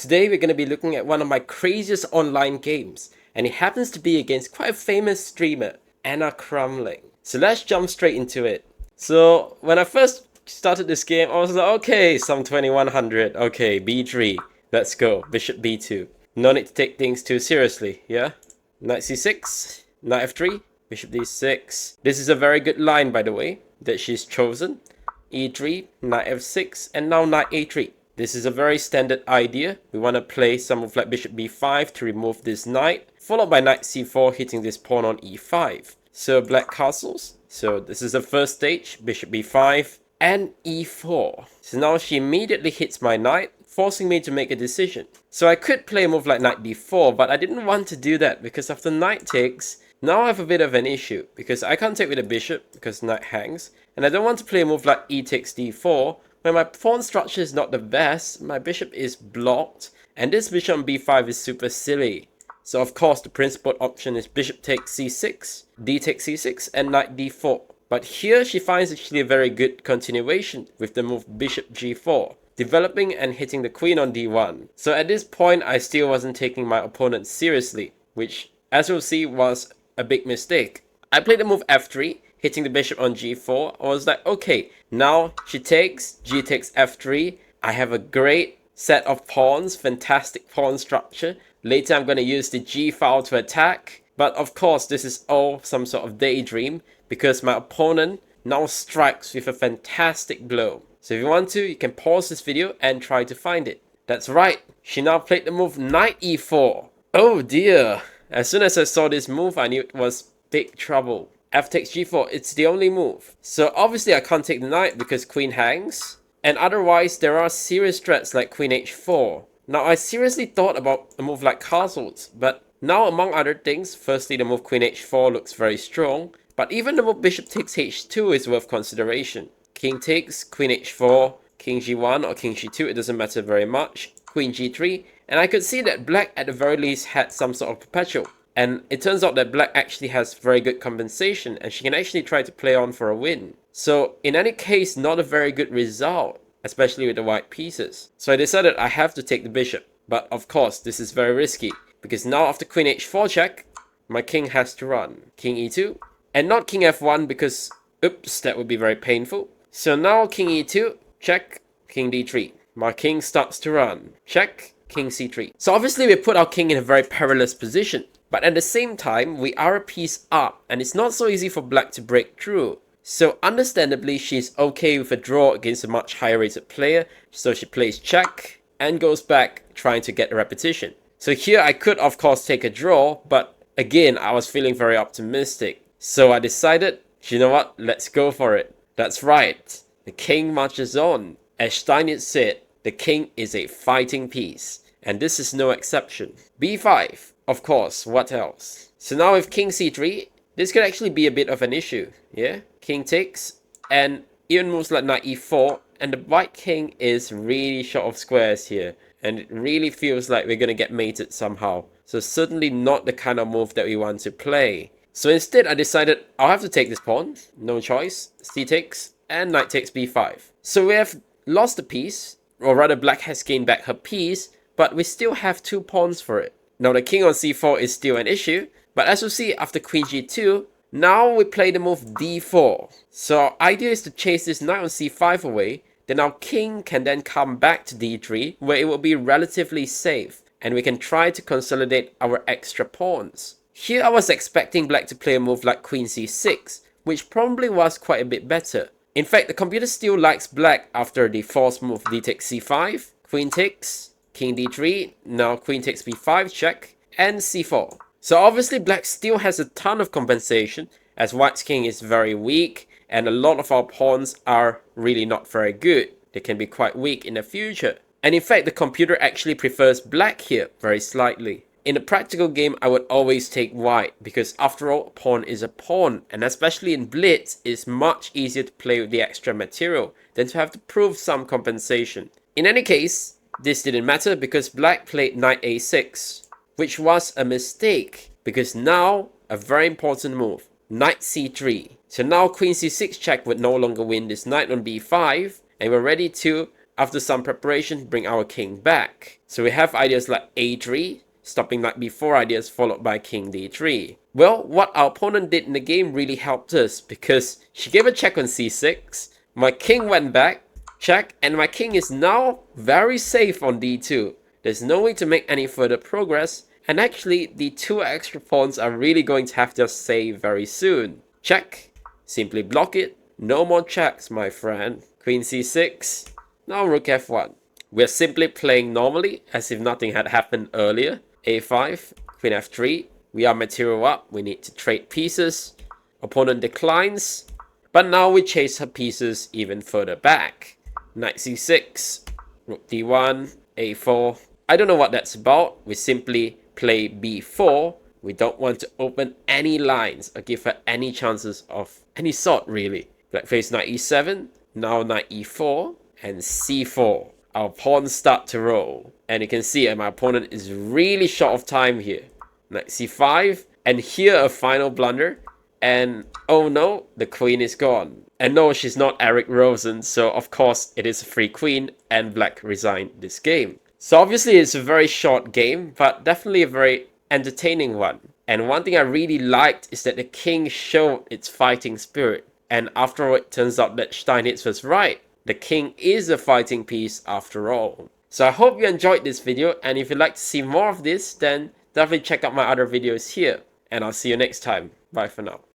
Today we're going to be looking at one of my craziest online games, and it happens to be against quite a famous streamer, Cramling. So let's jump straight into it. So when I first started this game, I was like, okay, some 2100, okay, b3, let's go, bishop b2. No need to take things too seriously, yeah? Knight c6, knight f3, bishop d6. This is a very good line, by the way, that she's chosen. e3, knight f6, and now knight a3. This is a very standard idea. We want to play some move like bishop b5 to remove this knight, followed by knight c4 hitting this pawn on e5. So black castles. So this is the first stage, bishop b5 and e4. So now she immediately hits my knight, forcing me to make a decision. So I could play a move like knight d4, but I didn't want to do that because after knight takes, now I have a bit of an issue because I can't take with a bishop because knight hangs, and I don't want to play a move like e takes d4 when my pawn structure is not the best, my bishop is blocked, and this bishop on b5 is super silly. So of course the principal option is bishop takes c6, d takes c6, and knight d4. But here she finds actually a very good continuation with the move bishop g4, developing and hitting the queen on d1. So at this point I still wasn't taking my opponent seriously, which as you'll see was a big mistake. I played the move f3, hitting the bishop on g4. I was like, okay, now she takes, g takes f3. I have a great set of pawns, fantastic pawn structure. Later I'm going to use the g file to attack. But of course this is all some sort of daydream because my opponent now strikes with a fantastic blow. So if you want to, you can pause this video and try to find it. That's right, she now played the move knight e4. Oh dear, as soon as I saw this move I knew it was big trouble. F takes g4, it's the only move. So obviously I can't take the knight because queen hangs. And otherwise there are serious threats like queen h4. Now I seriously thought about a move like castles, but now among other things, firstly the move queen h4 looks very strong. But even the move bishop takes h2 is worth consideration. King takes, queen h4, king g1 or king g2, it doesn't matter very much. Queen g3, and I could see that black at the very least had some sort of perpetual. And it turns out that black actually has very good compensation and she can actually try to play on for a win. So in any case, not a very good result, especially with the white pieces. So I decided I have to take the bishop. But of course, this is very risky because now after queen h4 check, my king has to run. King e2 and not king f1 because, oops, that would be very painful. So now king e2, check, king d3. My king starts to run. Check, king c3. So obviously we put our king in a very perilous position. But at the same time, we are a piece up, and it's not so easy for black to break through. So understandably, she's okay with a draw against a much higher rated player, so she plays check and goes back trying to get a repetition. So here I could of course take a draw, but again, I was feeling very optimistic. So I decided, you know what, let's go for it. That's right, the king marches on. As Steinitz said, the king is a fighting piece, and this is no exception. b5. Of course, what else? So now with king c3, this could actually be a bit of an issue, yeah? King takes, and even moves like knight e4, and the white king is really short of squares here. And it really feels like we're gonna get mated somehow. So certainly not the kind of move that we want to play. So instead I decided I'll have to take this pawn, no choice. C takes, and knight takes b5. So we have lost a piece, or rather black has gained back her piece, but we still have two pawns for it. Now the king on c4 is still an issue, but as you see after queen g2, now we play the move d4. So our idea is to chase this knight on c5 away, then our king can then come back to d3 where it will be relatively safe, and we can try to consolidate our extra pawns. Here I was expecting black to play a move like queen c6, which probably was quite a bit better. In fact, the computer still likes black after the forced move d takes c5, queen takes, king d3, now queen takes b5 check, and c4. So obviously black still has a ton of compensation as white's king is very weak and a lot of our pawns are really not very good. They can be quite weak in the future. And in fact the computer actually prefers black here very slightly. In a practical game I would always take white because after all a pawn is a pawn, and especially in blitz it's much easier to play with the extra material than to have to prove some compensation. In any case, this didn't matter because black played knight a6, which was a mistake because now a very important move, knight c3. So now queen c6 check would no longer win this knight on b5, and we're ready to After some preparation, bring our king back. So we have ideas like a3, stopping like before ideas followed by king d3. Well, what our opponent did in the game really helped us because she gave a check on c6, my king went back, check, and my king is now very safe on d2. There's no way to make any further progress, and actually the two extra pawns are really going to have their say very soon. Check, simply block it, no more checks my friend. Queen c6, now rook f1. We're simply playing normally as if nothing had happened earlier. a5, queen f3, we are material up, we need to trade pieces. Opponent declines, but now we chase her pieces even further back. Knight c6, rook d1, a4. I don't know what that's about. We simply play b4. We don't want to open any lines or give her any chances of any sort really. Black face knight e7, now knight e4, and c4. Our pawns start to roll. And you can see my opponent is really short of time here. Knight c5, and here a final blunder. And oh no, the queen is gone. And no, she's not Eric Rosen, so of course it is a free queen, and black resigned this game. So obviously it's a very short game, but definitely a very entertaining one. And one thing I really liked is that the king showed its fighting spirit. And after all, it turns out that Steinitz was right. The king is a fighting piece after all. So I hope you enjoyed this video, and if you'd like to see more of this, then definitely check out my other videos here. And I'll see you next time. Bye for now.